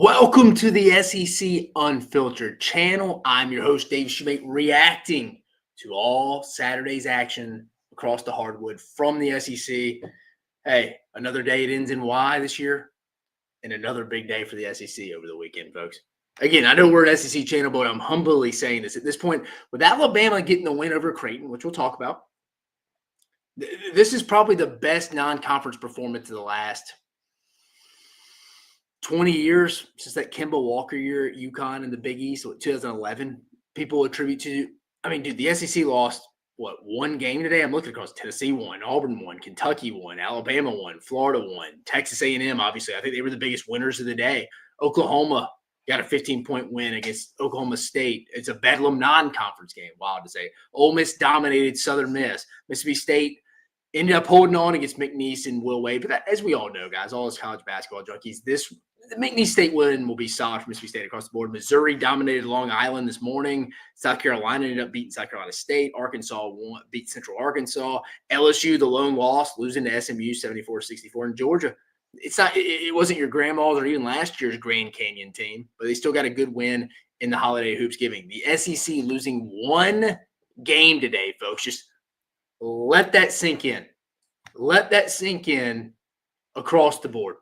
Welcome to the SEC Unfiltered channel. I'm your host, Dave Shumate, reacting to all Saturday's action across the hardwood from the SEC. Hey, another day it ends in Y this year, and another big day for the SEC over the weekend, folks. Again, I know we're an SEC channel, but I'm humbly saying this at this point. With Alabama getting the win over Creighton, which we'll talk about, this is probably the best non-conference performance of the last 20 years since that Kemba Walker year at UConn in the Big East, 2011. People attribute to, dude, the SEC lost, one game today? I'm looking across. Tennessee won, Auburn won, Kentucky won, Alabama won, Florida won, Texas A&M, obviously. I think they were the biggest winners of the day. Oklahoma got a 15-point win against Oklahoma State. It's a bedlam non-conference game, wild to say. Ole Miss dominated Southern Miss. Mississippi State ended up holding on against McNeese and Will Wade. But that, as we all know, guys, all us college basketball junkies, the McNeese State win will be solid for Mississippi State across the board. Missouri dominated Long Island this morning. South Carolina ended up beating South Carolina State. Arkansas beat Central Arkansas. LSU, the lone loss, losing to SMU 74-64. And Georgia, it wasn't your grandma's or even last year's Grand Canyon team, but they still got a good win in the holiday hoops giving. The SEC losing one game today, folks. Just let that sink in. Let that sink in across the board.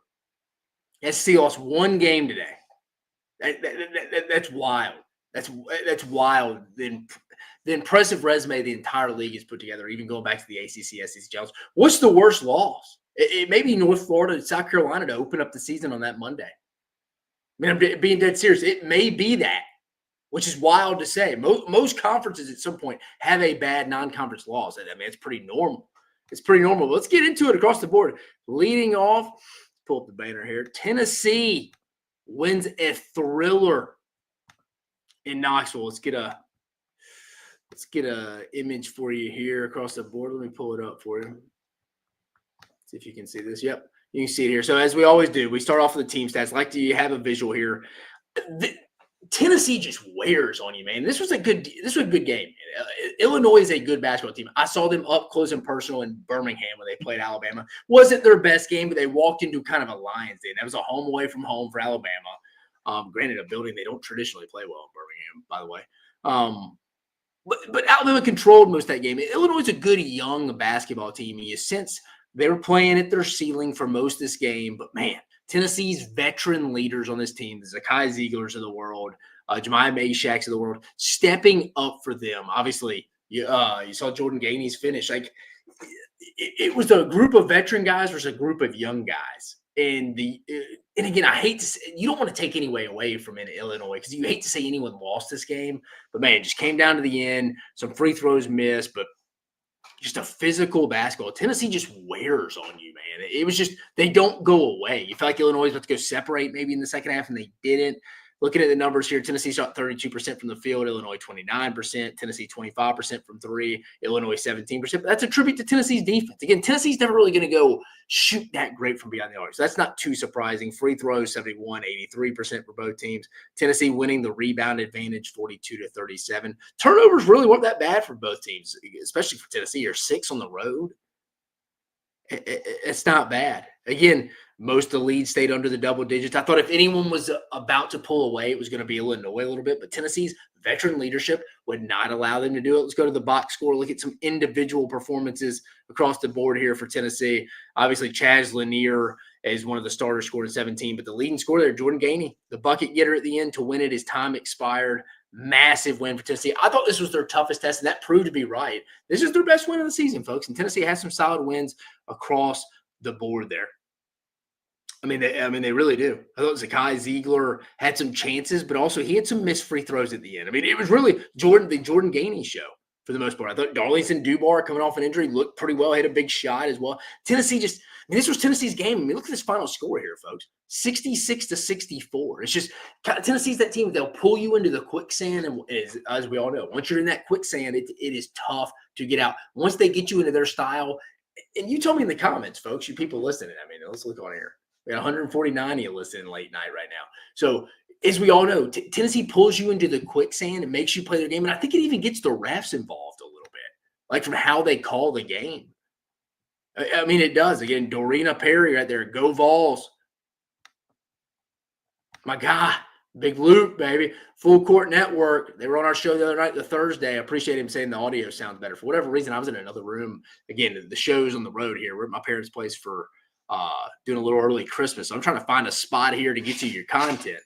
SEC lost one game today. That's wild. That's wild. The impressive resume the entire league has put together, even going back to the ACC, SEC challenge. What's the worst loss? It may be North Florida and South Carolina to open up the season on that Monday. I'm being dead serious. It may be that, which is wild to say. Most conferences at some point have a bad non-conference loss. It's pretty normal. It's pretty normal. But let's get into it across the board. Leading off, pull up the banner here. Tennessee wins a thriller in Knoxville. Let's get a image for you here across the board. Let me pull it up for you. See if you can see this. Yep, you can see it here. So as we always do, we start off with the team stats. Like to have a visual here. Tennessee just wears on you, man. This was a good game. Illinois is a good basketball team. I saw them up close and personal in Birmingham when they played Alabama. Wasn't their best game, but they walked into kind of a Lions day. That was a home away from home for Alabama. Granted, a building they don't traditionally play well in Birmingham, by the way. But Alabama controlled most of that game. Illinois is a good young basketball team. You sense they were playing at their ceiling for most of this game, but man, Tennessee's veteran leaders on this team, the Zakai Zieglers of the world, Jemiah Mashaks of the world, stepping up for them. Obviously, you saw Jordan Gainey's finish. Like it was a group of veteran guys versus a group of young guys. And again, I hate to say, you don't want to take any way away from Illinois because you hate to say anyone lost this game. But man, it just came down to the end. Some free throws missed, but just a physical basketball. Tennessee just wears on you, man. It was just, they don't go away. You feel like Illinois was about to go separate maybe in the second half, and they didn't. Looking at the numbers here, Tennessee shot 32% from the field, Illinois 29%, Tennessee 25% from three, Illinois 17%. But that's a tribute to Tennessee's defense. Again, Tennessee's never really going to go shoot that great from beyond the arc. So that's not too surprising. Free throws, 71, 83% for both teams. Tennessee winning the rebound advantage, 42-37. Turnovers really weren't that bad for both teams, especially for Tennessee. You're 6 on the road. It's not bad. Again, most of the leads stayed under the double digits. I thought if anyone was about to pull away, it was going to be Illinois a little bit. But Tennessee's veteran leadership would not allow them to do it. Let's go to the box score. Look at some individual performances across the board here for Tennessee. Obviously, Chaz Lanier is one of the starters, scored 17. But the leading scorer there, Jordan Gainey, the bucket getter at the end to win it as time expired. Massive win for Tennessee. I thought this was their toughest test, and that proved to be right. This is their best win of the season, folks. And Tennessee has some solid wins across the board there. They really do. I thought Zakai Ziegler had some chances, but also he had some missed free throws at the end. It was really the Jordan Gainey show for the most part. I thought Darlington Dubar coming off an injury looked pretty well, had a big shot as well. Tennessee this was Tennessee's game. Look at this final score here, folks. 66-64. It's just Tennessee's that team. They'll pull you into the quicksand, and as we all know, once you're in that quicksand, it is tough to get out. Once they get you into their style, and you told me in the comments, folks, you people listening. Let's look on here. We got 149 of you listening late night right now. So as we all know, Tennessee pulls you into the quicksand and makes you play their game. And I think it even gets the refs involved a little bit, like from how they call the game. It does. Again, Dorena Perry right there. Go Vols. My guy, Big Luke, baby. Full Court Network. They were on our show the other night, the Thursday. I appreciate him saying the audio sounds better. For whatever reason, I was in another room. Again, the show's on the road here. We're at my parents' place for doing a little early Christmas. So I'm trying to find a spot here to get you your content.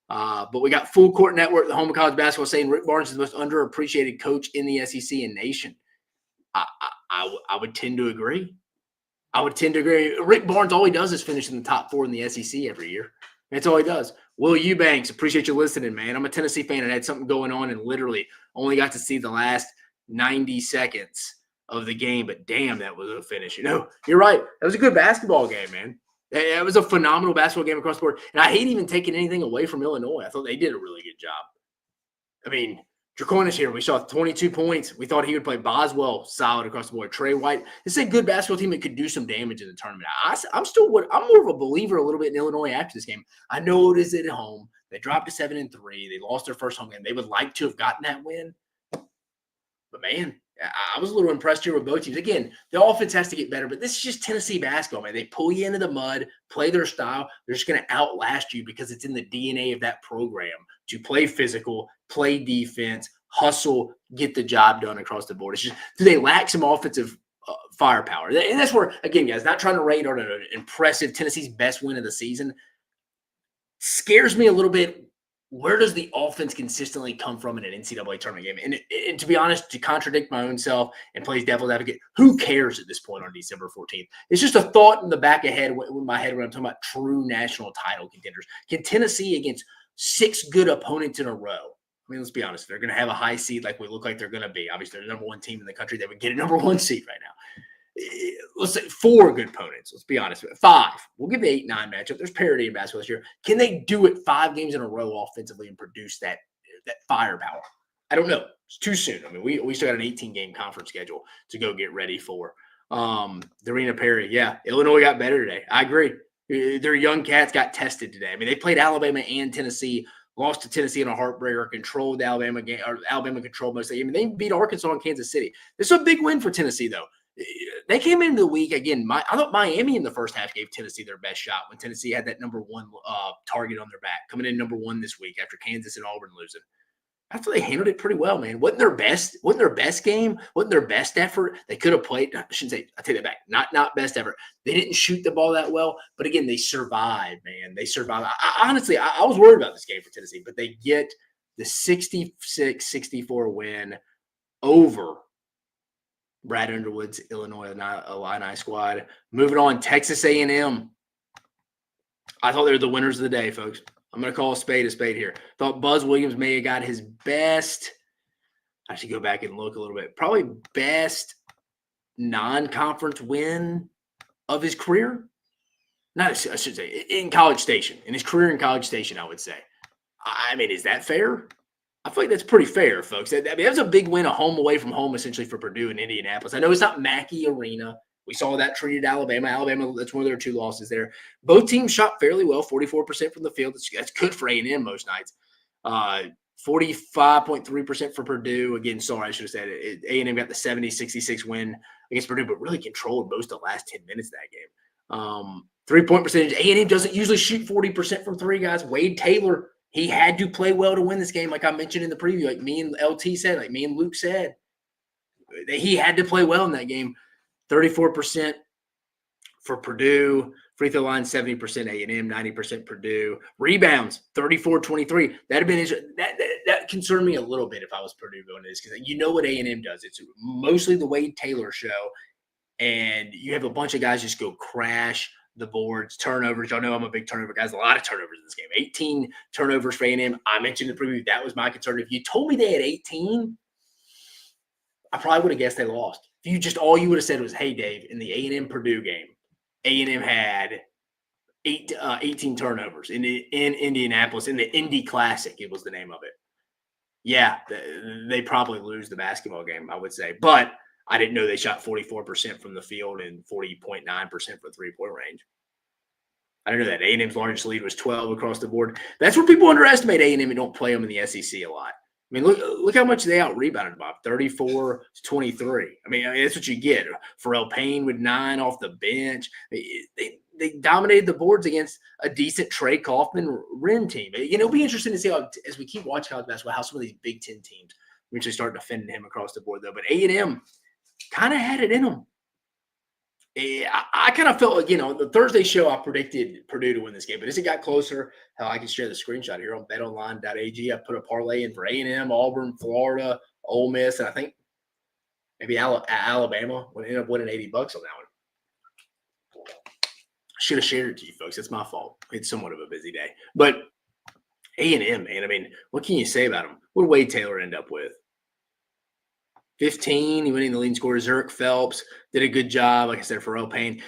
But we got Full Court Network, the home of college basketball, saying Rick Barnes is the most underappreciated coach in the SEC and nation. I would tend to agree. Rick Barnes, all he does is finish in the top 4 in the SEC every year. That's all he does. Will Eubanks, appreciate you listening, man. I'm a Tennessee fan and had something going on and literally only got to see the last 90 seconds of the game. But damn, that was a finish. You know, you're right. That was a good basketball game, man. That was a phenomenal basketball game across the board. And I hate even taking anything away from Illinois. I thought they did a really good job. I mean, Draconis here, we saw 22 points. We thought he would play Boswell solid across the board. Trey White. This is a good basketball team that could do some damage in the tournament. I'm more of a believer a little bit in Illinois after this game. I know it is at home. They dropped to 7-3. They lost their first home game. They would like to have gotten that win. But, man, I was a little impressed here with both teams. Again, the offense has to get better, but this is just Tennessee basketball, man. They pull you into the mud, play their style. They're just going to outlast you because it's in the DNA of that program to play physical, play defense, hustle, get the job done across the board. It's just, do they lack some offensive firepower? And that's where, again, guys, not trying to rate on an impressive Tennessee's best win of the season. Scares me a little bit. Where does the offense consistently come from in an NCAA tournament game? And to be honest, to contradict my own self and play devil's advocate, who cares at this point on December 14th? It's just a thought in the back of my head when I'm talking about true national title contenders. Can Tennessee, against 6 good opponents in a row, I mean, let's be honest, they're going to have a high seed like we look like they're going to be. Obviously, they're the number 1 team in the country. They would get a number 1 seed right now. Let's say 4 good opponents. Let's be honest. 5. We'll give the 8-9 matchup. There's parity in basketball this year. Can they do it 5 games in a row offensively and produce that firepower? I don't know. It's too soon. I mean, we still got an 18-game conference schedule to go get ready for. Darina Perry, yeah, Illinois got better today. I agree. Their young cats got tested today. I mean, they played Alabama and Tennessee, lost to Tennessee in a heartbreaker, controlled the Alabama game, or Alabama controlled most of the game. I mean, they beat Arkansas and Kansas City. This is a big win for Tennessee, though. They came into the week again. I thought Miami in the first half gave Tennessee their best shot when Tennessee had that number 1 target on their back, coming in number 1 this week after Kansas and Auburn losing. I thought they handled it pretty well, man. Wasn't their best game, wasn't their best effort. They could have played. I shouldn't say. I take that back. Not best effort. They didn't shoot the ball that well, but again, they survived, man. They survived. Honestly, I was worried about this game for Tennessee, but they get the 66-64 win over Brad Underwood's Illinois Illini squad. Moving on, Texas A&M. I thought they were the winners of the day, folks. I'm going to call a spade here. Thought Buzz Williams may have got his best. I should go back and look a little bit. Probably best non-conference win of his career. I should say in College Station. In his career in College Station, I would say. I mean, is that fair? I feel like that's pretty fair, folks. I mean, that was a big win, a home away from home, essentially, for Purdue and Indianapolis. I know it's not Mackey Arena. We saw that treated Alabama. That's one of their 2 losses there. Both teams shot fairly well, 44% from the field. That's good for A&M most nights. 45.3% for Purdue. Again, sorry, I should have said it. A&M got the 70-66 win against Purdue, but really controlled most of the last 10 minutes of that game. 3-point percentage. A&M doesn't usually shoot 40% from 3, guys. Wade Taylor, he had to play well to win this game, like I mentioned in the preview, like me and LT said, like me and Luke said. He had to play well in that game. 34% for Purdue. Free throw line, 70% A&M, 90% Purdue. Rebounds, 34-23. That concerned me a little bit if I was Purdue going to this, because you know what A&M does. It's mostly the Wade Taylor show, and you have a bunch of guys just go crash the boards, turnovers. Y'all know I'm a big turnover guy. There's a lot of turnovers in this game. 18 turnovers for A&M. I mentioned in the preview that was my concern. If you told me they had 18, I probably would have guessed they lost. If you just all you would have said was, "Hey, Dave, in the A&M Purdue game, A&M had 18 turnovers in Indianapolis in the Indy Classic." It was the name of it. Yeah, they probably lose the basketball game, I would say. But I didn't know they shot 44% from the field and 40.9% for 3-point range. I didn't know that. A&M's largest lead was 12 across the board. That's where people underestimate A&M and don't play them in the SEC a lot. I mean, look how much they out rebounded Bob, 34-23. I mean, that's what you get. Pharrell Payne with 9 off the bench. They dominated the boards against a decent Trey Kaufman Ren team. It'll be interesting to see how, as we keep watching college basketball, how some of these Big Ten teams eventually start defending him across the board, though. But A&M kind of had it in them. I kind of felt like, the Thursday show, I predicted Purdue to win this game. But as it got closer, hell, I can share the screenshot here on betonline.ag. I put a parlay in for A&M, Auburn, Florida, Ole Miss, and I think maybe Alabama would end up winning $80 on that one. Should have shared it to you folks. It's my fault. It's somewhat of a busy day. But A&M, man, I mean, what can you say about them? What did Wade Taylor end up with? 15, he went in the leading scorer. Zurich Phelps did a good job. Like I said, Pharrell Payne.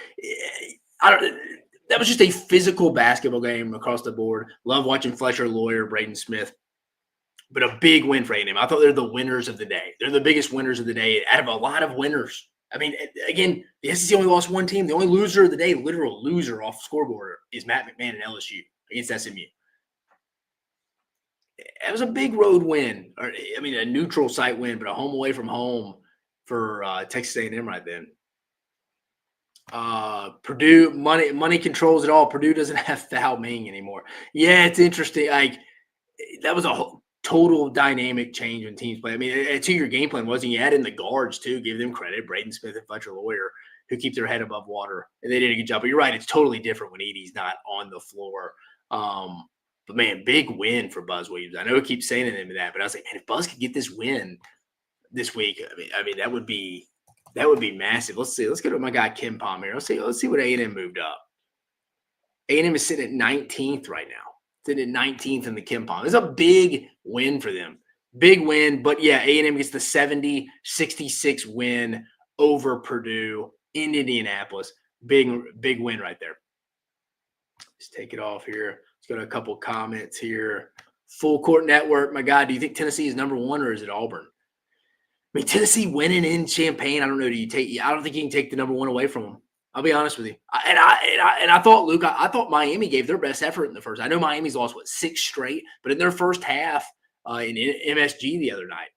That was just a physical basketball game across the board. Love watching Fletcher Lawyer, Braden Smith. But a big win for A&M. I thought they're the winners of the day. They're the biggest winners of the day out of a lot of winners. I mean, again, the SEC only lost one team. The only loser of the day, literal loser off the scoreboard, is Matt McMahon and LSU against SMU. It was a big road win, a neutral site win, but a home away from home for Texas A&M right then. Purdue, money controls it all. Purdue doesn't have Thao Ming anymore. Yeah, it's interesting. Like, that was a total dynamic change in teams play. I mean, it's who your game plan was, and you add in the guards too. Give them credit, Braden Smith and Fletcher Lawyer, who keep their head above water, and they did a good job. But you're right, it's totally different when Edie's not on the floor. But, man, big win for Buzz Williams. I know I keep saying him that, but I was like, man, if Buzz could get this win this week, I mean, that would be massive. Let's see. Let's go to my guy Kim Palm here. Let's see what A&M moved up. A&M is sitting at 19th right now. Sitting at 19th in the Kim Palm. It's a big win for them. Big win. But, yeah, A&M gets the 70-66 win over Purdue in Indianapolis. Big win right there. Let's take it off here. Let's go to a couple comments here. Full Court Network, my God, do you think Tennessee is number one or is it Auburn? I mean, Tennessee winning in Champaign, I don't know. I don't think you can take the number one away from them. I'll be honest with you. I thought, Luke, I thought Miami gave their best effort in the first. I know Miami's lost, 6 straight, but in their first half in MSG the other night,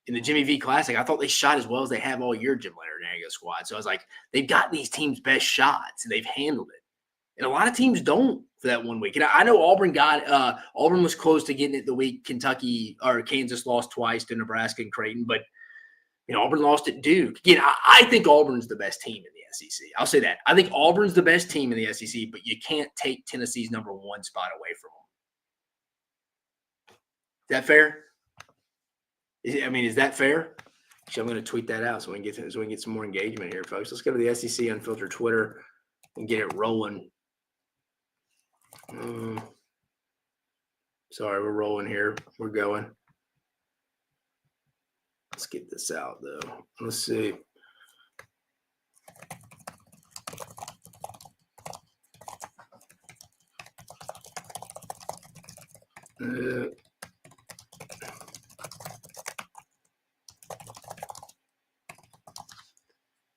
in the Jimmy V Classic, I thought they shot as well as they have all year, Jim Larranaga squad. So I was like, they've got these teams' best shots, and they've handled it. And a lot of teams don't for that 1 week. And I know Auburn Auburn was close to getting it the week Kentucky or Kansas lost twice to Nebraska and Creighton, but Auburn lost at Duke. Again, I think Auburn's the best team in the SEC. I'll say that. I think Auburn's the best team in the SEC, but you can't take Tennessee's number one spot away from them. Is that fair? Is that fair? Actually, I'm going to tweet that out so we can get some more engagement here, folks. Let's go to the SEC Unfiltered Twitter and get it rolling. Sorry, we're rolling here. We're going. Let's get this out, though. Let's see.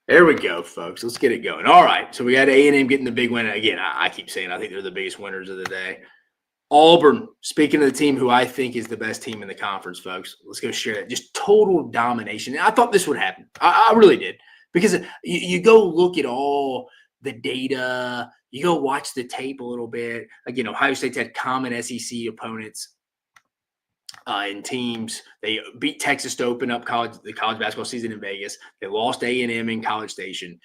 There we go, folks. Let's get it going. All right, so we got A&M getting the big win. Again, I keep saying I think they're the biggest winners of the day. Auburn, speaking of the team who I think is the best team in the conference, folks, let's go share that. Just total domination. And I thought this would happen. I really did. Because you go look at all the data. You go watch the tape a little bit. Again, Ohio State's had common SEC opponents and teams. They beat Texas to open up the college basketball season in Vegas. They lost A&M in College Station.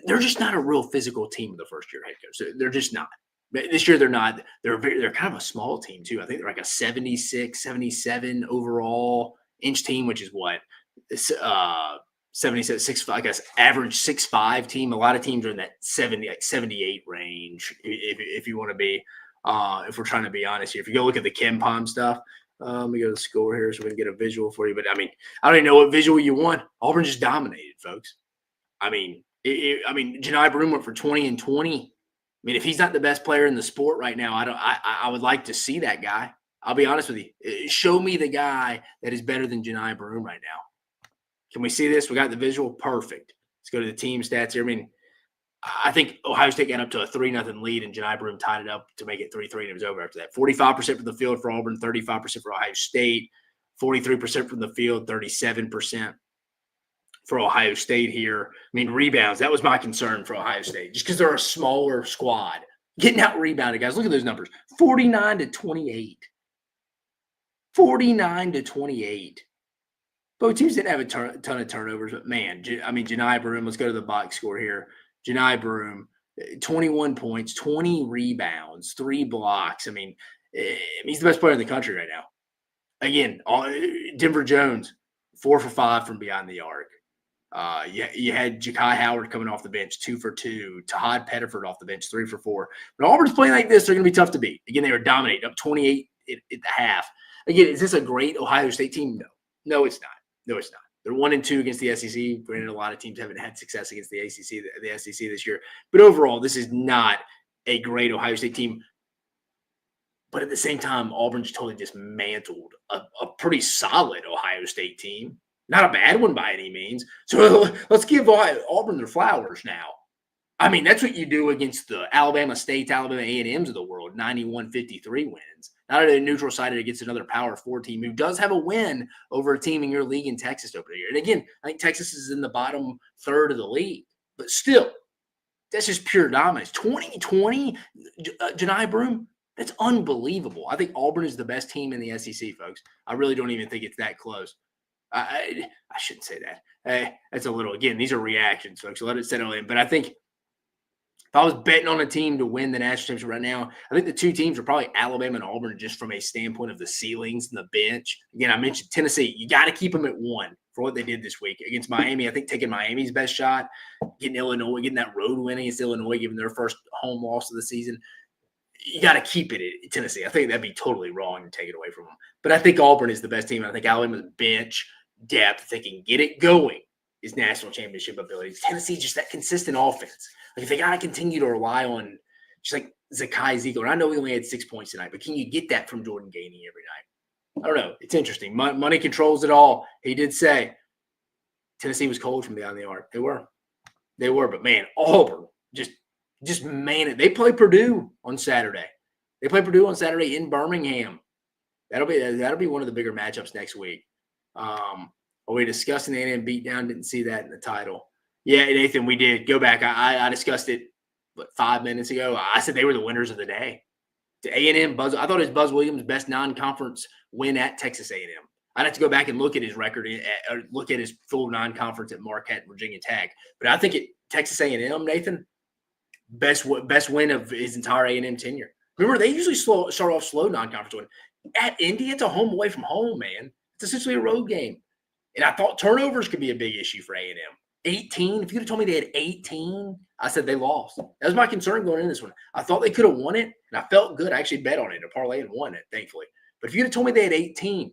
They're just not a real physical team with the first-year head coach. They're just not. This year they're not. They're kind of a small team too. I think they're like a 76, 77 overall inch team, which is what 77, 6'5", I guess average 6'5" team. A lot of teams are in that 78 range. If you want to be, if we're trying to be honest here, if you go look at the Ken Palm stuff, let me go to the score here so we can get a visual for you. But I don't even know what visual you want. Auburn just dominated, folks. Janai Broome went for 20 and 20. If he's not the best player in the sport right now, I would like to see that guy. I'll be honest with you. Show me the guy that is better than Janai Broome right now. Can we see this? We got the visual. Perfect. Let's go to the team stats here. I think Ohio State got up to a 3-0 lead, and Janai Broome tied it up to make it 3-3, and it was over after that. 45% from the field for Auburn, 35% for Ohio State, 43% from the field, 37% for Ohio State here. I mean, rebounds, that was my concern for Ohio State, just because they're a smaller squad. Getting out rebounded, guys. Look at those numbers. 49-28. 49-28. Both teams didn't have a ton of turnovers, but man, I mean, Janai Broome, let's go to the box score here. Janai Broome, 21 points, 20 rebounds, 3 blocks. I mean, he's the best player in the country right now. Again, Denver Jones, 4 for 5 from beyond the arc. You had Ja'Kai Howard coming off the bench, 2 for 2. Tahad Pettiford off the bench, 3 for 4. But Auburn's playing like this, they're going to be tough to beat. Again, they were dominating, up 28 at the half. Again, is this a great Ohio State team? No. No, it's not. No, it's not. They're 1-2 against the SEC. Granted, a lot of teams haven't had success against the ACC, the SEC this year. But overall, this is not a great Ohio State team. But at the same time, Auburn's totally dismantled a pretty solid Ohio State team. Not a bad one by any means. So let's give Auburn their flowers now. I mean, that's what you do against the Alabama States, Alabama A&Ms of the world, 91-53 wins. Not a neutral sided against another Power 4 team who does have a win over a team in your league in Texas over the year. And again, I think Texas is in the bottom third of the league. But still, that's just pure dominance. 2020, Janai Broome, that's unbelievable. I think Auburn is the best team in the SEC, folks. I really don't even think it's that close. I shouldn't say that. That's a little, again, these are reactions, folks. So let it settle in. But I think if I was betting on a team to win the national championship right now, I think the two teams are probably Alabama and Auburn just from a standpoint of the ceilings and the bench. Again, I mentioned Tennessee. You got to keep them at 1 for what they did this week against Miami. I think taking Miami's best shot, getting Illinois, getting that road win against Illinois, giving their first home loss of the season. You got to keep it at Tennessee. I think that'd be totally wrong to take it away from them. But I think Auburn is the best team. I think Alabama's bench depth, if they can get it going, is national championship abilities. Tennessee, just that consistent offense. Like if they got to continue to rely on just like Zakai Ezekiel, and I know he only had 6 points tonight, but can you get that from Jordan Gainey every night? I don't know. It's interesting. Money controls it all. He did say Tennessee was cold from beyond the arc. They were. But man, Auburn just man it. They play Purdue on Saturday. They play Purdue on Saturday in Birmingham. That'll be one of the bigger matchups next week. Are we discussing the A&M beatdown? Didn't see that in the title. Yeah, Nathan, we did. Go back. I discussed it 5 minutes ago. I said they were the winners of the day. The A&M Buzz. I thought it was Buzz Williams' best non-conference win at Texas A&M. I'd have to go back and look at his record, or look at his full non-conference at Marquette and Virginia Tech. But I think at Texas A&M, Nathan, best win of his entire A&M tenure. Remember, they usually start off slow non-conference win. At Indy, it's a home away from home, man. It's essentially a road game. And I thought turnovers could be a big issue for A&M. 18, if you could have told me they had 18, I said they lost. That was my concern going into this one. I thought they could have won it, and I felt good. I actually bet on it, a parlay, and won it, thankfully. But if you had told me they had 18,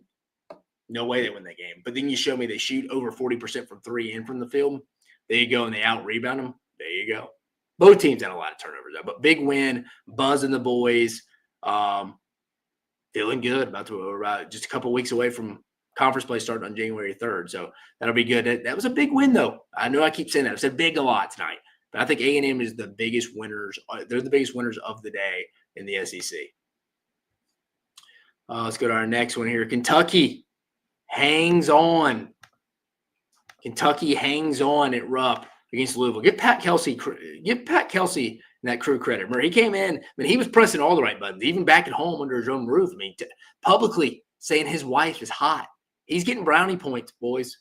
no way they win that game. But then you show me they shoot over 40% from 3 and from the field. There you go, and they out-rebound them. There you go. Both teams had a lot of turnovers, though. But big win, Buzz and the boys. Feeling good. About just a couple weeks away from conference play starting on January 3rd. So that'll be good. That was a big win, though. I know I keep saying that. I said big a lot tonight. But I think A&M is the biggest winners. They're the biggest winners of the day in the SEC. Let's go to our next one here. Kentucky hangs on. Kentucky hangs on at Rupp against Louisville. Give Pat Kelsey and that crew credit. Remember, he came in, he was pressing all the right buttons, even back at home under his own roof. Publicly saying his wife is hot. He's getting brownie points, boys.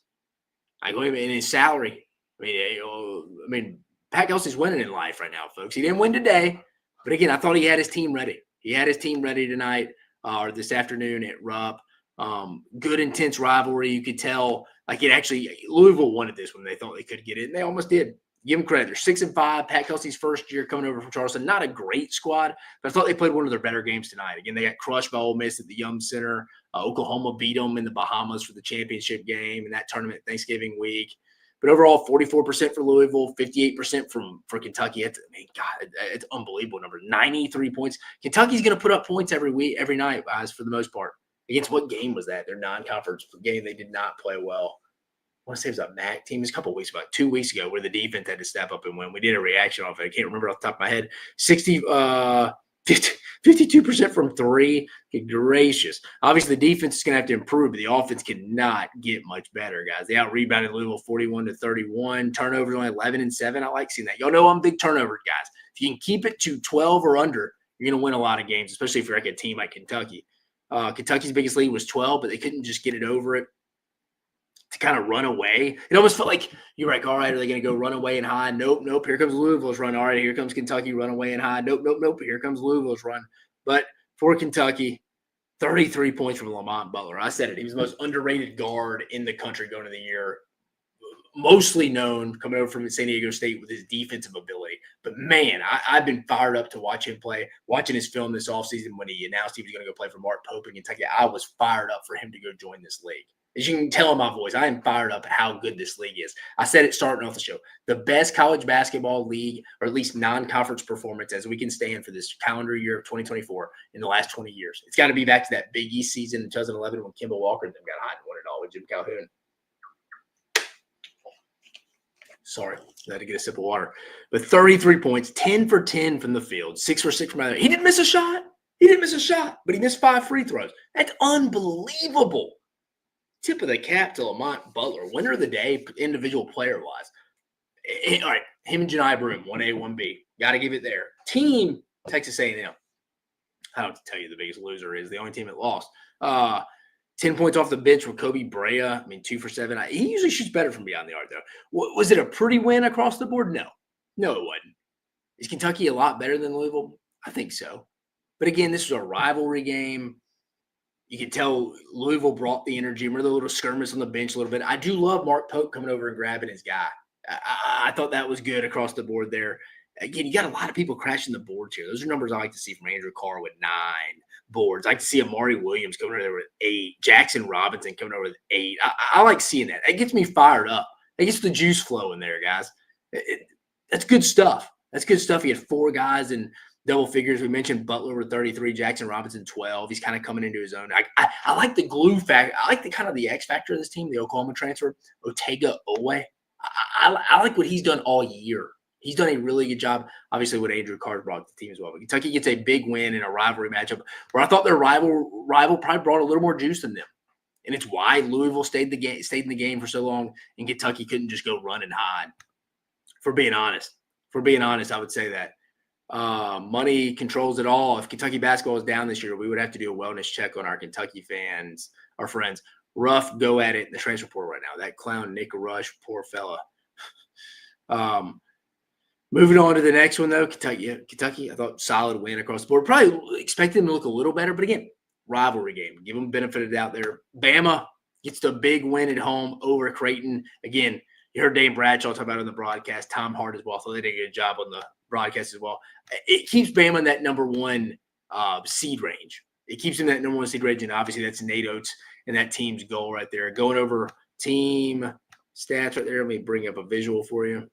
I go in his salary. Pat Kelsey's winning in life right now, folks. He didn't win today, but again, I thought he had his team ready. He had his team ready tonight or this afternoon at Rupp. Good, intense rivalry. You could tell, Louisville wanted this one. They thought they could get it, and they almost did. Give them credit. They're 6-5. Pat Kelsey's first year coming over from Charleston. Not a great squad, but I thought they played one of their better games tonight. Again, they got crushed by Ole Miss at the Yum Center. Oklahoma beat them in the Bahamas for the championship game in that tournament Thanksgiving week. But overall, 44% for Louisville, 58% for Kentucky. It's unbelievable number. 93 points. Kentucky's going to put up points every night, guys, for the most part. Against what game was that? Their non-conference game. They did not play well. I want to say it was a MAC team. It was a couple of weeks ago, 2 weeks ago, where the defense had to step up and win. We did a reaction off it. I can't remember off the top of my head. 52% from three. Good gracious. Obviously, the defense is going to have to improve, but the offense cannot get much better, guys. They out-rebounded Louisville 41-31. Turnovers only 11-7. I like seeing that. Y'all know I'm a big turnover guys. If you can keep it to 12 or under, you're going to win a lot of games, especially if you're like a team like Kentucky. Kentucky's biggest lead was 12, but they couldn't just get it over it to kind of run away. It almost felt like you're like, all right, are they going to go run away and hide? Nope. Here comes Louisville's run. All right, here comes Kentucky, run away and hide. Nope. Here comes Louisville's run. But for Kentucky, 33 points from Lamont Butler. I said it. He was the most underrated guard in the country going into the year. Mostly known coming over from San Diego State with his defensive ability. But, man, I've been fired up to watch him play. Watching his film this offseason when he announced he was going to go play for Mark Pope in Kentucky, I was fired up for him to go join this league. As you can tell in my voice, I am fired up at how good this league is. I said it starting off the show. The best college basketball league, or at least non-conference performance as we can stand for this calendar year of 2024 in the last 20 years. It's got to be back to that Big East season in 2011 when Kemba Walker and them got hot and won it all with Jim Calhoun. Sorry, I had to get a sip of water. But 33 points, 10 for 10 from the field, 6 for 6 from out there. He didn't miss a shot. But he missed 5 free throws. That's unbelievable. Tip of the cap to Lamont Butler, winner of the day, individual player-wise. All right, him and Janai Broome, 1A, 1B. Got to give it there. Team, Texas A&M. I don't have to tell you the biggest loser is. The only team that lost. 10 points off the bench with Kobe Brea. 2 for 7. He usually shoots better from beyond the arc, though. Was it a pretty win across the board? No. No, it wasn't. Is Kentucky a lot better than Louisville? I think so. But, again, this was a rivalry game. You can tell Louisville brought the energy. Remember the little skirmish on the bench a little bit. I do love Mark Pope coming over and grabbing his guy. I thought that was good across the board there. Again, you got a lot of people crashing the boards here. Those are numbers I like to see from Andrew Carr with 9 boards. I like to see Amari Williams coming over with 8. Jackson Robinson coming over with 8. I like seeing that. It gets me fired up. It gets the juice flowing there, guys. That's good stuff. That's good stuff. He had 4 guys in double figures. We mentioned Butler with 33, Jackson Robinson 12. He's kind of coming into his own. I like the glue factor. I like the kind of the X factor of this team, the Oklahoma transfer, Otega Owe. I like what he's done all year. He's done a really good job, obviously, what Andrew Carr brought to the team as well. But Kentucky gets a big win in a rivalry matchup where I thought their rival probably brought a little more juice than them. And it's why Louisville stayed in the game for so long, and Kentucky couldn't just go run and hide. For being honest, I would say that. Money controls it all. If Kentucky basketball is down this year, we would have to do a wellness check on our Kentucky fans, our friends. Rough go at it in the transfer portal right now. That clown Nick Rush, poor fella. Moving on to the next one, though, Kentucky, I thought solid win across the board. Probably expected them to look a little better, but again, rivalry game. Give them benefit of the doubt there. Bama gets the big win at home over Creighton. Again, you heard Dane Bradshaw talk about it on the broadcast. Tom Hart as well. So they did a good job on the broadcast as well. It keeps Bama in that number 1 seed range. It keeps him in that number 1 seed range, and obviously that's Nate Oates and that team's goal right there. Going over team stats right there. Let me bring up a visual for you.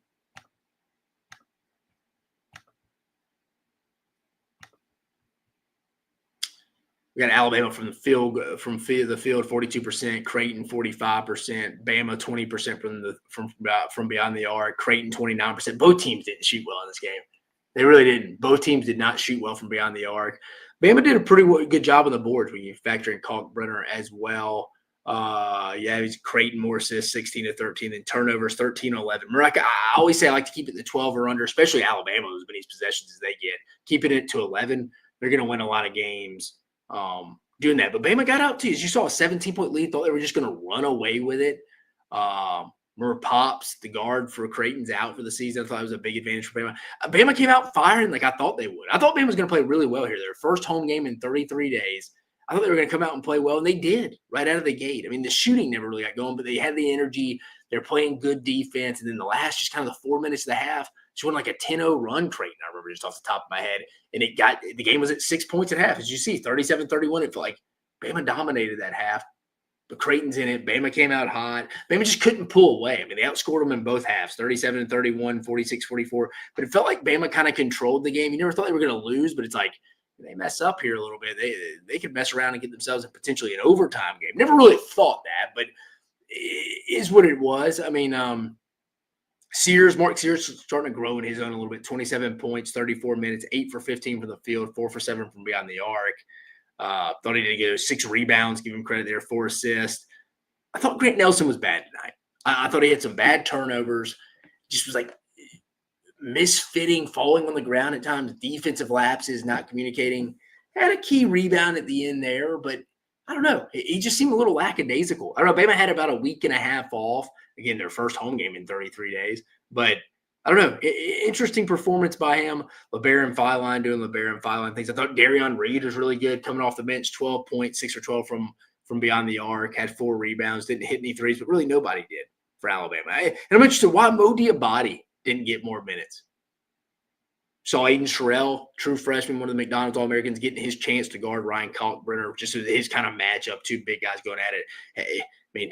We got Alabama from the field, 42%, Creighton 45%, Bama 20% from beyond the arc, Creighton 29%. Both teams didn't shoot well in this game. They really didn't. Both teams did not shoot well from beyond the arc. Bama did a pretty good job on the boards when you factor in Kalkbrenner as well. It was Creighton more assists, 16-13, then turnovers 13-11. I always say I like to keep it to 12 or under, especially Alabama, as many possessions as they get. Keeping it to 11, they're going to win a lot of games. Doing that. But Bama got out too. As you saw, a 17-point lead. Thought they were just going to run away with it. Pops, the guard for Creighton's out for the season. I thought it was a big advantage for Bama. Bama came out firing like I thought they would. I thought Bama was going to play really well here. Their first home game in 33 days. I thought they were going to come out and play well, and they did right out of the gate. The shooting never really got going, but they had the energy. They're playing good defense. And then the last, just kind of the 4 minutes of the half, just went like a 10-0 run, Creighton, I remember just off the top of my head. And the game was at 6 points at half. As you see, 37-31. It felt like Bama dominated that half. But Creighton's in it. Bama came out hot. Bama just couldn't pull away. They outscored them in both halves, 37-31, 46-44. But it felt like Bama kind of controlled the game. You never thought they were going to lose, but it's like they mess up here a little bit. They could mess around and get themselves potentially an overtime game. Never really thought that, but it is what it was. Mark Sears starting to grow in his own a little bit. 27 points, 34 minutes, 8 for 15 from the field, 4 for 7 from beyond the arc. Thought he did get 6 rebounds, give him credit there, 4 assists. I thought Grant Nelson was bad tonight. I thought he had some bad turnovers. Just was like misfitting, falling on the ground at times, defensive lapses, not communicating. Had a key rebound at the end there, but I don't know. He just seemed a little lackadaisical. I don't know. Bama had about a week and a half off. Again, their first home game in 33 days. But I don't know. Interesting performance by him. LeBaron Filine doing LeBaron Filine things. I thought Darion Reed was really good coming off the bench, 12 points, 6 or 12 from beyond the arc, had 4 rebounds, didn't hit any threes, but really nobody did for Alabama. And I'm interested why Mo Diabate didn't get more minutes. Saw Aiden Sherrill, true freshman, one of the McDonald's All-Americans, getting his chance to guard Ryan Kalkbrenner, just his kind of matchup, 2 big guys going at it. Hey, I mean,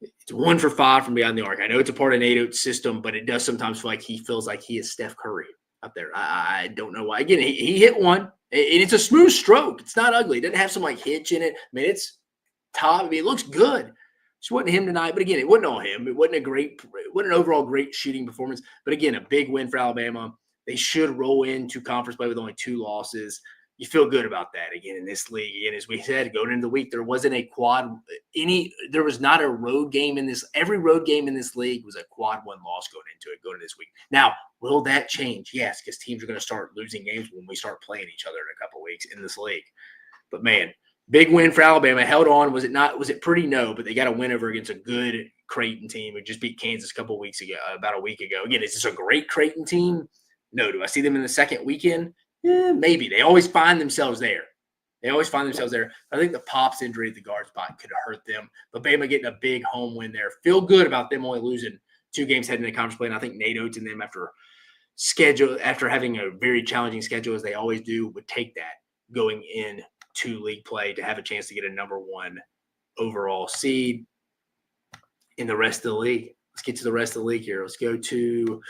it's 1 for 5 from beyond the arc. I know it's a part of Nate Oates' system, but it does sometimes feel like he feels like he is Steph Curry out there. I don't know why. Again, he hit one, and it's a smooth stroke. It's not ugly. It doesn't have some like hitch in it. I mean, it's top. I mean, it looks good. Just wasn't him tonight. But again, it wasn't all him. It wasn't an overall great shooting performance. But again, a big win for Alabama. They should roll into conference play with only 2 losses. You feel good about that again in this league. Again, as we said, going into the week, there wasn't a there was not a road game in this. Every road game in this league was a quad 1 loss going into this week. Now, will that change? Yes, because teams are going to start losing games when we start playing each other in a couple of weeks in this league. But man, big win for Alabama. Held on. Was it pretty? No, but they got a win over against a good Creighton team who just beat Kansas about a week ago. Again, is this a great Creighton team? No. Do I see them in the second weekend? Yeah, maybe. They always find themselves there. I think the Pops injury at the guard spot could have hurt them. But Bama getting a big home win there. Feel good about them only losing 2 games heading into conference play. And I think Nate Oates and them after having a very challenging schedule as they always do, would take that going in to league play to have a chance to get a number 1 overall seed in the rest of the league. Let's get to the rest of the league here. Let's go to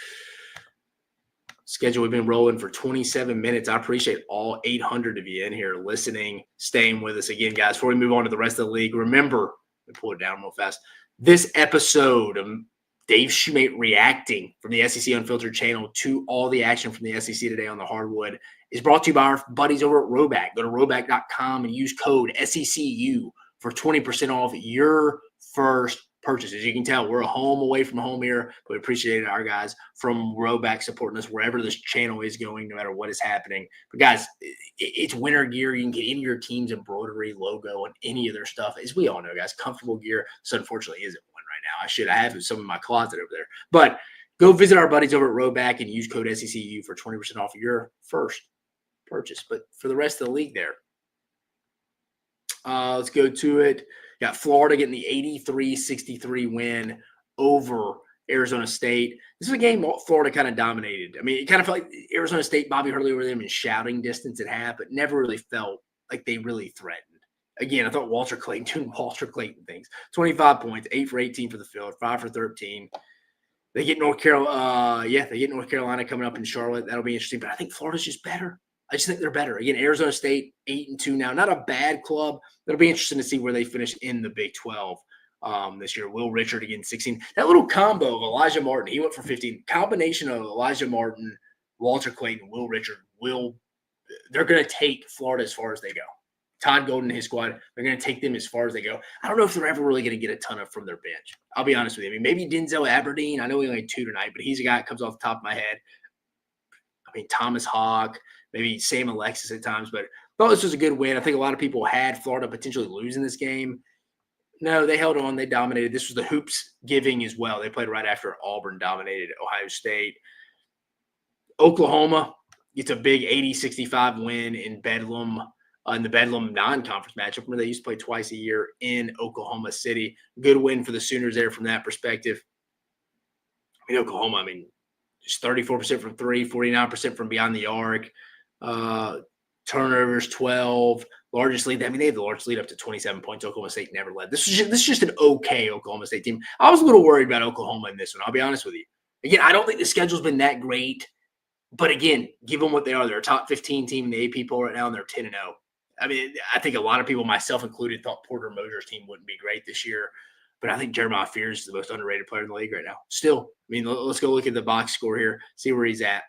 schedule. We've been rolling for 27 minutes. I appreciate all 800 of you in here listening, staying with us. Again, guys, before we move on to the rest of the league, remember, let me pull it down real fast. This episode of Dave Shumate reacting from the SEC Unfiltered channel to all the action from the SEC today on the hardwood is brought to you by our buddies over at Roback. Go to roback.com and use code SECU for 20% off your first purchase. As you can tell, we're a home away from home here, but we appreciate our guys from Roback supporting us wherever this channel is going, no matter what is happening. But guys, it's winter gear. You can get any of your team's embroidery, logo, and any of their stuff. As we all know, guys, comfortable gear. So unfortunately isn't one right now. I have some in my closet over there. But go visit our buddies over at Roback and use code SECU for 20% off your first purchase. But for the rest of the league there, let's go to it. Got Florida getting the 83-63 win over Arizona State. This is a game Florida kind of dominated. I mean, it kind of felt like Arizona State, Bobby Hurley over them in shouting distance at half, but never really felt like they really threatened. Again, I thought Walter Clayton doing Walter Clayton things. 25 points, 8 for 18 for the field, 5 for 13. They get North Carolina coming up in Charlotte. That'll be interesting, but I think Florida's just better. I just think they're better. Again, Arizona State 8-2 now. Not a bad club. It'll be interesting to see where they finish in the Big 12 this year. Will Richard again 16. That little combo of Elijah Martin, he went for 15. Combination of Elijah Martin, Walter Clayton, Will Richard. They're going to take Florida as far as they go. Todd Golden and his squad, they're going to take them as far as they go. I don't know if they're ever really going to get a ton from their bench. I'll be honest with you. I mean, maybe Denzel Aberdeen. I know he only had 2 tonight, but he's a guy that comes off the top of my head. I mean, Thomas Hawk. Maybe Sam Alexis at times, but I thought this was a good win. I think a lot of people had Florida potentially losing this game. No, they held on. They dominated. This was the hoops giving as well. They played right after Auburn dominated Ohio State. Oklahoma gets a big 80-65 win in Bedlam, in the Bedlam non-conference matchup where they used to play twice a year in Oklahoma City. Good win for the Sooners there from that perspective. I mean, Oklahoma, just 34% from 3, 49% from beyond the arc. Turnovers 12, largest lead. I mean, they had the largest lead up to 27 points. Oklahoma State never led. This is just an okay Oklahoma State team. I was a little worried about Oklahoma in this one. I'll be honest with you. Again, I don't think the schedule's been that great, but again, give them what they are. They're a top 15 team in the AP poll right now, and they're 10-0. I mean, I think a lot of people, myself included, thought Porter Moser's team wouldn't be great this year. But I think Jeremiah Fears is the most underrated player in the league right now. Still, I mean, let's go look at the box score here, see where he's at.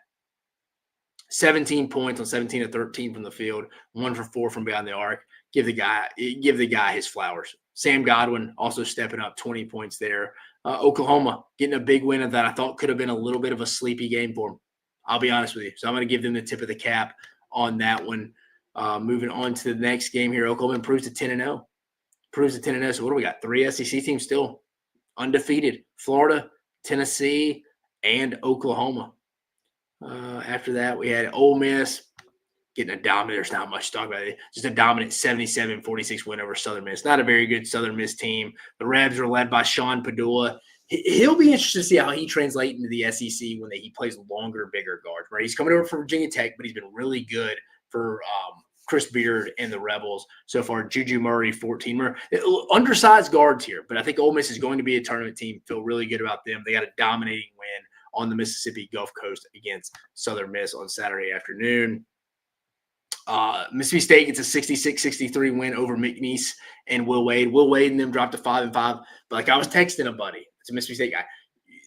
17 points on 17 of 13 from the field, 1 for 4 from behind the arc. Give the guy his flowers. Sam Godwin also stepping up, 20 points there. Oklahoma getting a big win that I thought could have been a little bit of a sleepy game for them. I'll be honest with you. So I'm going to give them the tip of the cap on that one. Moving on to the next game here, Oklahoma improves to 10-0. Proves to 10-0. So what do we got? 3 SEC teams still undefeated: Florida, Tennessee, and Oklahoma. After that, we had Ole Miss getting a dominant. There's not much to talk about. Just a dominant 77-46 win over Southern Miss. Not a very good Southern Miss team. The Rebs are led by Sean Padula. He'll be interested to see how he translates into the SEC when he plays longer, bigger guards. Right? He's coming over from Virginia Tech, but he's been really good for Chris Beard and the Rebels so far. Juju Murray, 14. Undersized guards here, but I think Ole Miss is going to be a tournament team. Feel really good about them. They got a dominating win on the Mississippi Gulf Coast against Southern Miss on Saturday afternoon. Mississippi State gets a 66-63 win over McNeese and Will Wade. Will Wade and them dropped to 5-5. But like I was texting a buddy, it's a Mississippi State guy.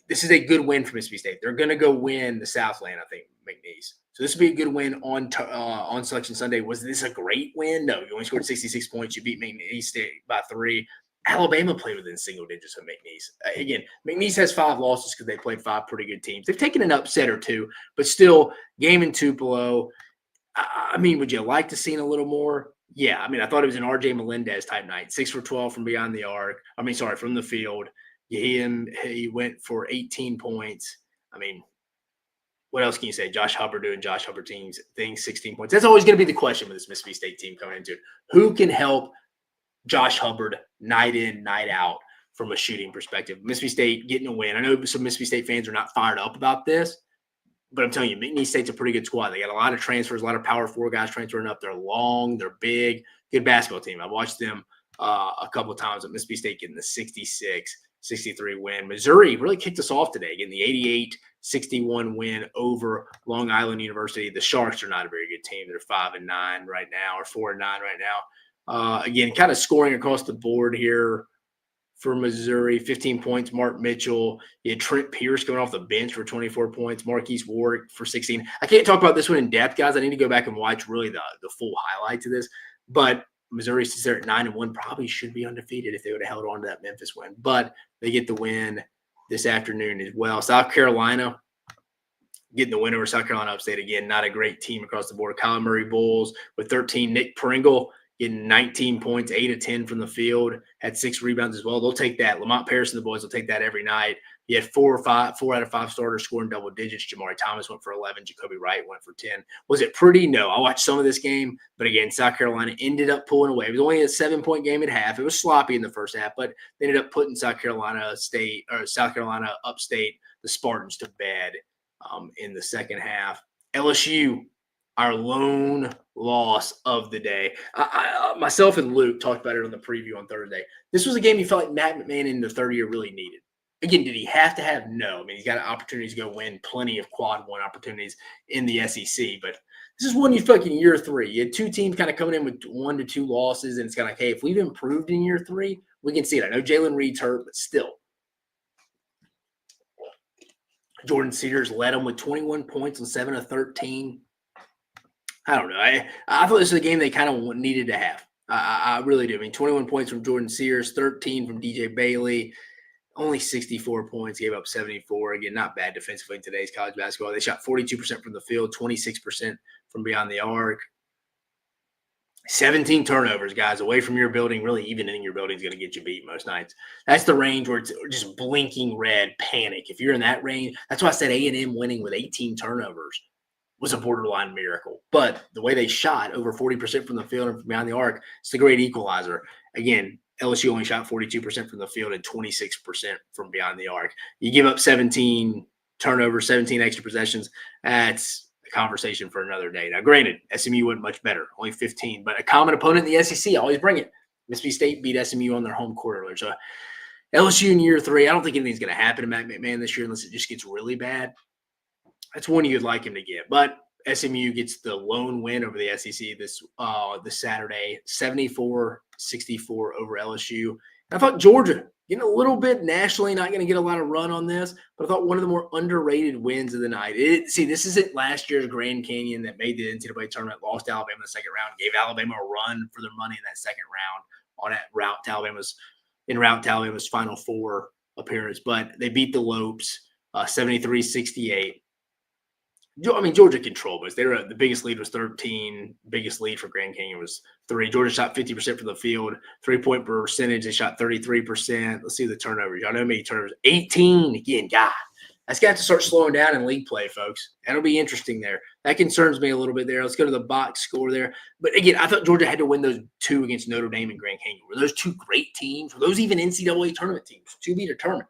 This is a good win for Mississippi State. They're going to go win the Southland, I think, McNeese. So this would be a good win on Selection Sunday. Was this a great win? No, you only scored 66 points. You beat McNeese State by 3. Alabama played within single digits of McNeese. Again, McNeese has 5 losses because they played 5 pretty good teams. They've taken an upset or 2, but still, game in Tupelo. I mean, would you like to see a little more? Yeah, I mean, I thought it was an R.J. Melendez type night. 6 for 12 from beyond the arc. From the field. He went for 18 points. I mean, what else can you say? Josh Hubbard doing Josh Hubbard things, 16 points. That's always going to be the question with this Mississippi State team coming into it. Who can help Josh Hubbard night in, night out from a shooting perspective? Mississippi State getting a win. I know some Mississippi State fans are not fired up about this, but I'm telling you, McNeese State's a pretty good squad. They got a lot of transfers, a lot of Power 4 guys transferring up. They're long, they're big, good basketball team. I've watched them a couple of times at Mississippi State getting the 66-63 win. Missouri really kicked us off today, getting the 88-61 win over Long Island University. The Sharks are not a very good team. They're 5-9 right now, or 4-9 right now. Again, kind of scoring across the board here for Missouri. 15 points, Mark Mitchell. You had Trent Pierce going off the bench for 24 points. Marquise Warwick for 16. I can't talk about this one in depth, guys. I need to go back and watch really the full highlights of this. But Missouri sits there at 9-1. Probably should be undefeated if they would have held on to that Memphis win. But they get the win this afternoon as well. South Carolina getting the win over South Carolina Upstate again. Not a great team across the board. Kyler Murray Bulls with 13. Nick Pringle getting 19 points, 8 of 10 from the field, had 6 rebounds as well. They'll take that. Lamont Paris and the boys will take that every night. You had 4 out of 5 starters scoring double digits. Jamari Thomas went for 11. Jacoby Wright went for 10. Was it pretty? No. I watched some of this game, but again, South Carolina ended up pulling away. It was only a 7-point game at half. It was sloppy in the first half, but they ended up putting South Carolina Upstate, the Spartans, to bed in the second half. LSU, our lone loss of the day. Myself and Luke talked about it on the preview on Thursday. This was a game you felt like Matt McMahon in the third year really needed. Again, did he have to have? No. I mean, he's got opportunities to go win plenty of quad one opportunities in the SEC, but this is one you feel like in year 3. You had 2 teams kind of coming in with 1 to 2 losses, and it's kind of like, hey, if we've improved in year 3, we can see it. I know Jalen Reed's hurt, but still. Jordan Sears led them with 21 points on 7 of 13. I don't know. I thought this was a game they kind of needed to have. I really do. I mean, 21 points from Jordan Sears, 13 from DJ Bailey, only 64 points, gave up 74. Again, not bad defensively in today's college basketball. They shot 42% from the field, 26% from beyond the arc. 17 turnovers, guys, away from your building. Really, even in your building is going to get you beat most nights. That's the range where it's just blinking red panic. If you're in that range, that's why I said A&M winning with 18 turnovers was a borderline miracle. But the way they shot, over 40% from the field and from behind the arc, it's the great equalizer. Again, LSU only shot 42% from the field and 26% from beyond the arc. You give up 17 turnovers, 17 extra possessions, that's a conversation for another day. Now, granted, SMU went much better, only 15, but a common opponent in the SEC, always bring it. Mississippi State beat SMU on their home court earlier. So LSU in year 3, I don't think anything's going to happen to Matt McMahon this year unless it just gets really bad. That's one you'd like him to get. But SMU gets the lone win over the SEC this Saturday, 74-64 over LSU. I thought Georgia getting a little bit nationally, not going to get a lot of run on this, but I thought one of the more underrated wins of the night. This isn't last year's Grand Canyon that made the NCAA tournament, lost to Alabama in the second round, gave Alabama a run for their money in that second round on that route to Alabama's Final Four appearance. But they beat the Lopes 73-68. I mean, Georgia controlled this. They were the biggest lead was 13. Biggest lead for Grand Canyon was 3. Georgia shot 50% from the field. 3-point percentage, they shot 33%. Let's see the turnovers. Y'all know how many turnovers? 18 again. God, that's got to start slowing down in league play, folks. That'll be interesting there. That concerns me a little bit there. Let's go to the box score there. But again, I thought Georgia had to win those 2 against Notre Dame and Grand Canyon. Were those 2 great teams? Were those even NCAA tournament teams? To be determined.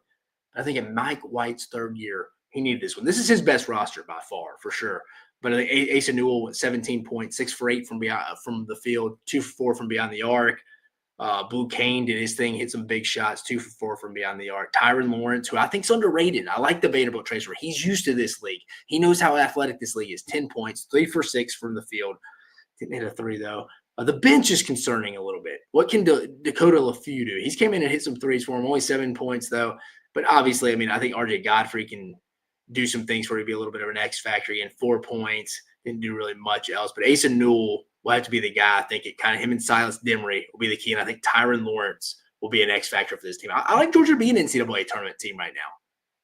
I think in Mike White's third year, he needed this one. This is his best roster by far, for sure. But I think Asa Newell went 17 points, 6 for 8 from the field, 2 for 4 from beyond the arc. Blue Kane did his thing, hit some big shots, 2 for 4 from beyond the arc. Tyron Lawrence, who I think is underrated. I like the Vanderbilt transfer. He's used to this league. He knows how athletic this league is. 10 points, 3 for 6 from the field. Didn't hit a 3, though. The bench is concerning a little bit. What can Dakota LaFew do? He's came in and hit some threes for him. Only 7 points, though. But obviously, I mean, I think RJ Godfrey can do some things for you, be a little bit of an X factor. Again, 4 points, didn't do really much else. But Asa Newell will have to be the guy. I think it kind of him and Silas Demery will be the key. And I think Tyron Lawrence will be an X factor for this team. I like Georgia to be an NCAA tournament team right now,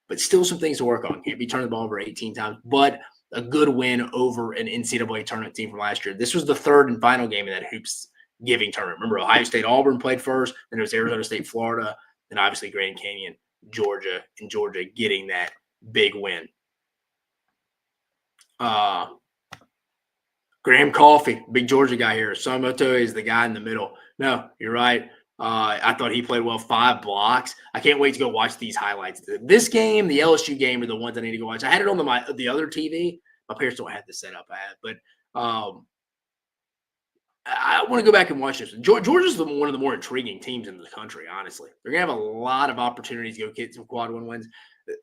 but still some things to work on. Can't be turning the ball over 18 times, but a good win over an NCAA tournament team from last year. This was the third and final game of that hoops giving tournament. Remember, Ohio State, Auburn played first, then it was Arizona State, Florida, then obviously Grand Canyon, Georgia, and Georgia getting that big win. Graham Coffey, big Georgia guy here. Samoto is the guy in the middle. No, you're right. I thought he played well, 5 blocks. I can't wait to go watch these highlights. This game, the LSU game are the ones I need to go watch. I had it on the other TV. My parents don't have the setup I have, but I want to go back and watch this. Georgia's one of the more intriguing teams in the country, honestly. They're going to have a lot of opportunities to go get some quad 1 wins.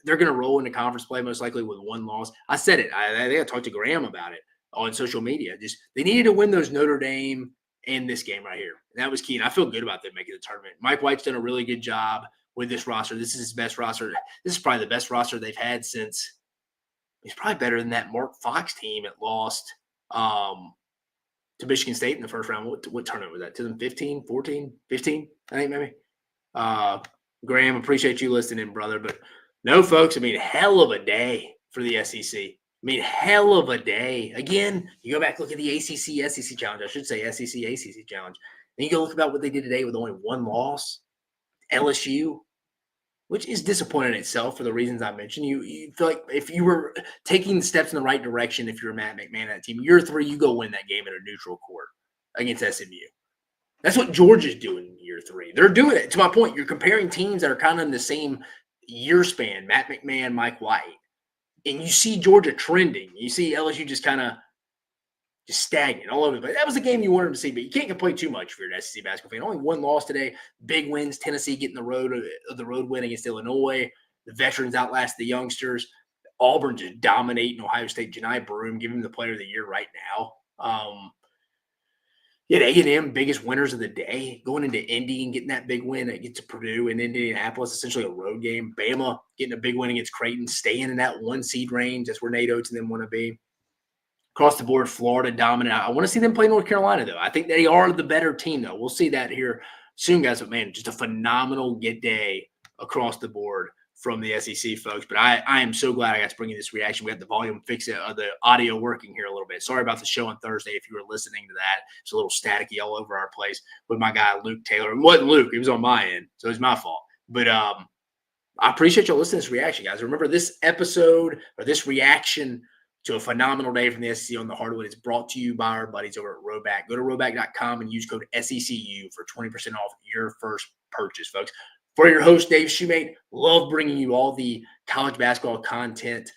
They're going to roll into conference play most likely with 1 loss. I said it. I think I talked to Graham about it on social media. Just they needed to win those Notre Dame and this game right here. And that was key. And I feel good about them making the tournament. Mike White's done a really good job with this roster. This is his best roster. This is probably the best roster they've had since – he's probably better than that Mark Fox team that lost to Michigan State in the first round. What tournament was that? 2015, 14, 15, I think maybe. Graham, appreciate you listening, brother. But no, folks, I mean, hell of a day for the SEC. I mean, hell of a day. Again, you go back, look at the ACC challenge. I should say SEC challenge. Then you go look about what they did today with only 1 loss. LSU, which is disappointing in itself for the reasons I mentioned. You feel like if you were taking steps in the right direction, if you're Matt McMahon, that team, year 3, you go win that game at a neutral court against SMU. That's what Georgia's doing in year 3. They're doing it. To my point, you're comparing teams that are kind of in the same year span, Matt McMahon, Mike White. And you see Georgia trending. You see LSU just kind of just stagnant all over the place. That was the game you wanted to see, but you can't complain too much if you're an SEC basketball fan. Only 1 loss today. Big wins. Tennessee getting the road win against Illinois. The veterans outlast the youngsters. Auburn just dominating Ohio State. Janai Broome giving him the player of the year right now. Yeah, A&M, biggest winners of the day, going into Indy and getting that big win against Purdue and Indianapolis, essentially a road game. Bama getting a big win against Creighton, staying in that 1 seed range. That's where Nate Oates and them want to be. Across the board, Florida dominant. I want to see them play North Carolina, though. I think they are the better team, though. We'll see that here soon, guys. But, man, just a phenomenal good day across the board from the SEC, folks. But I am so glad I got to bring you this reaction. We had the volume fix it, the audio working here a little bit. Sorry about the show on Thursday if you were listening to that. It's a little staticky all over our place with my guy Luke Taylor. It wasn't Luke. It was on my end, so it's my fault. But I appreciate y'all listening to this reaction, guys. Remember, this episode or this reaction to a phenomenal day from the SEC on the hardwood is brought to you by our buddies over at Roback. Go to roback.com and use code SECU for 20% off your first purchase, folks. For your host, Dave Shumate, love bringing you all the college basketball content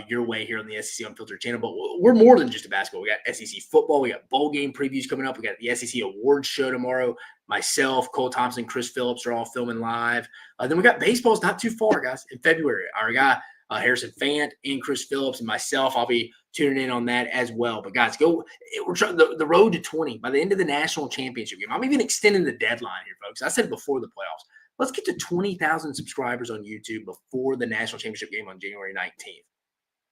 your way here on the SEC Unfiltered channel. But we're more than just a basketball. We got SEC football. We got bowl game previews coming up. We got the SEC Awards show tomorrow. Myself, Cole Thompson, Chris Phillips are all filming live. Then we got baseball's not too far, guys, in February. Our guy, Harrison Fant and Chris Phillips and myself, I'll be tuning in on that as well. But, guys, we're trying the road to 20 by the end of the national championship game. I'm even extending the deadline here, folks. I said it before the playoffs. Let's get to 20,000 subscribers on YouTube before the national championship game on January 19th.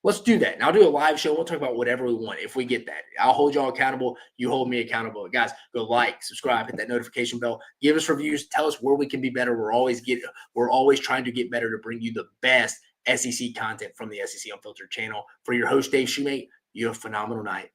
Let's do that. And I'll do a live show. We'll talk about whatever we want if we get that. I'll hold y'all accountable. You hold me accountable. Guys, go like, subscribe, hit that notification bell. Give us reviews. Tell us where we can be better. We're always trying to get better to bring you the best SEC content from the SEC Unfiltered channel. For your host, Dave Shumate, you have a phenomenal night.